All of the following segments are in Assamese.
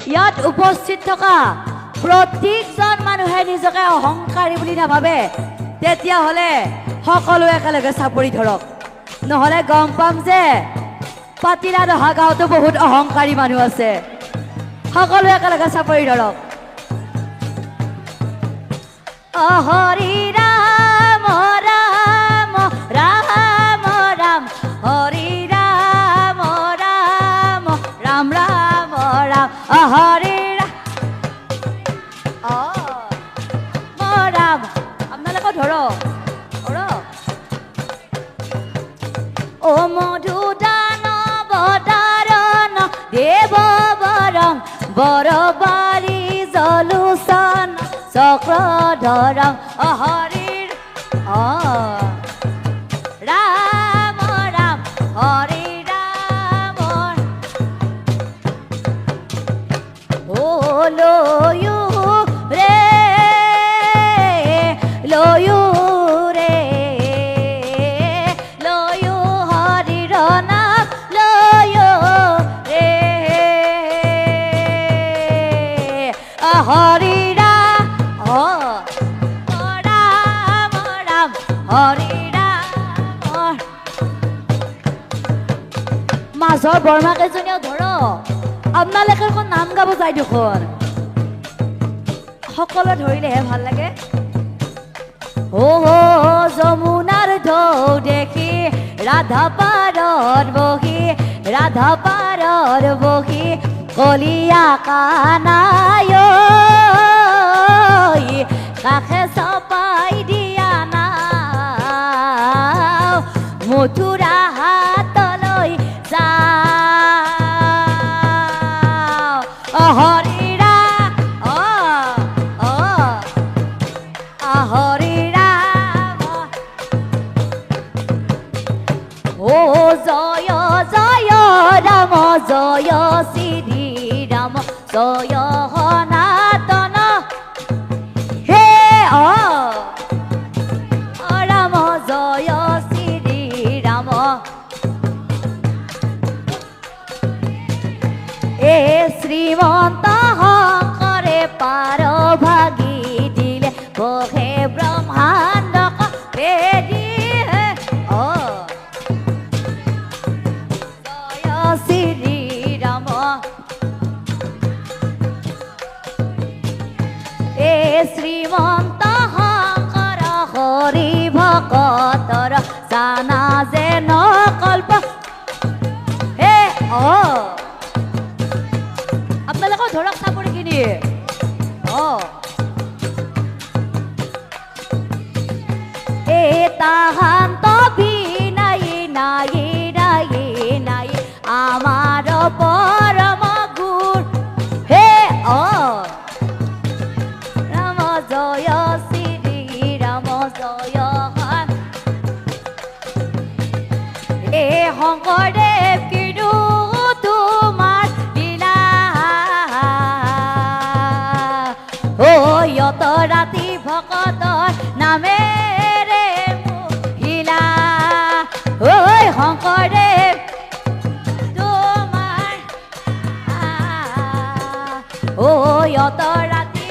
ইয়াত উপস্থিত থকা প্ৰত্যেকজন মানুহে নিজকে অহংকাৰী বুলি নাভাবে তেতিয়াহ'লে সকলোৱে একেলগে চাপৰি ধৰক নহ'লে গম পাম যে পাতিলা দহা গাঁৱতো বহুত অহংকাৰী মানুহ আছে সকলোৱে একেলগে চাপৰি ধৰক হৰি ৰাম ৰাম ৰাম ৰাম হৰি ৰাম ৰাম ৰাম ৰাম ৰাম হৰি ৰাম আপোনালোকে ধৰক ও মধুদান বদাৰণ দেৱ বৰং বৰবাৰী জলোচন চক্ৰধৰং হৰিৰ ৰাম ৰাম হৰি ৰাম ও লয়ু ৰে লয়ু ৰে লয়ু হৰিৰ নাম লয়ু ৰে হৰি মাছৰ বৰমা কেইজনীও ধৰ আপোনালোকে এখন নাম গাব যায় দেখোন সকলোৱে ধৰিলেহে ভাল লাগে যমুনাৰ ঢৌ দেখি ৰাধা পাৰত বহি কলিয়া কানাই কাষে চপাই দিয়া না মথুৰা হাতলৈ যাওঁ হৰি ৰাম হৰি ৰাম জয় জয় ৰাম জয় শ্ৰী ৰাম জয় সনাতন হে ৰাম জয় শ্ৰী ৰাম এ শ্ৰীমন্ত শংকৰে পাৰ ভাগি দিলে বহে ব্ৰহ্মাণ্ড ভেদি জয় শ্ৰী ৰাম এ শ্ৰীমন্ত শংকৰ হৰি ভকতৰ জানা যে নকল্প হে আপোনালোকৰ ধৰক চাপৰি কিনি এ তাহান্ত বিনাই নাই নাই নাই আমাৰ পৰম গুণ হে ৰাম জয় শ্ৰী ৰাম জয় এ শংকৰদেৱ কিনো তোমাৰ লীলা যত ৰাতি ভকতৰ নামেৰে মহিলা শংকৰদেৱ তোমাৰ যত ৰাতি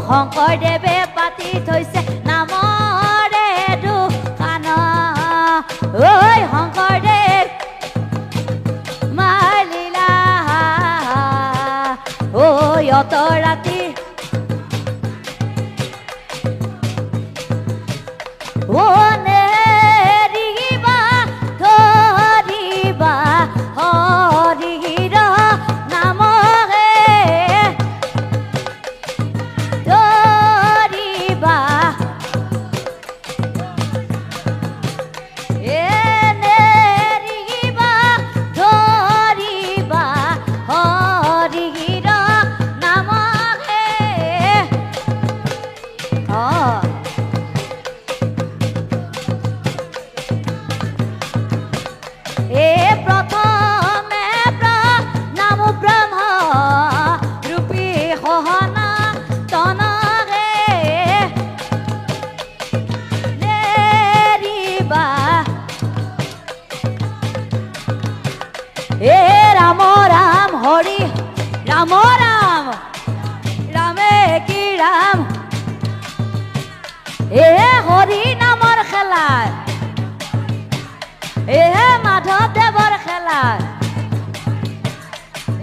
শংকৰদেৱে পাতি থৈছে নামৰে দুখান শংকৰদেৱ মাৰ লীলা যত ৰাতি নেৰিবা ধৰিবা হৰিৰ নামহে ধৰিবা নেৰিবা ধৰিবা হৰিৰ নামহে ৰাম ৰাম ৰামে কি ৰাম এ হৰি নামৰ খেলা এ মাধৱদেৱৰ খেলা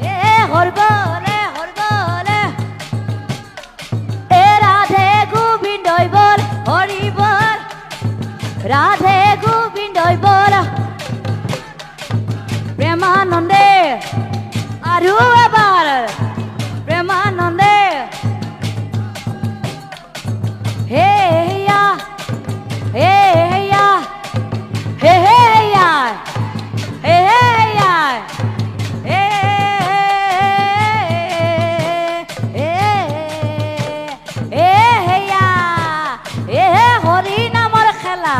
এ হৰবলে হৰবলে এ ৰাধে গোবিন্দই বল হৰি বল ৰাধে গোবিন্দই বল প্ৰেমানন্দে আৰু এবাৰ প্রেমানন্দে হে হেয়া হে হেয়া হে হেয়া হে হেয়া হে হেয়া এ হৰি নামৰ খেলা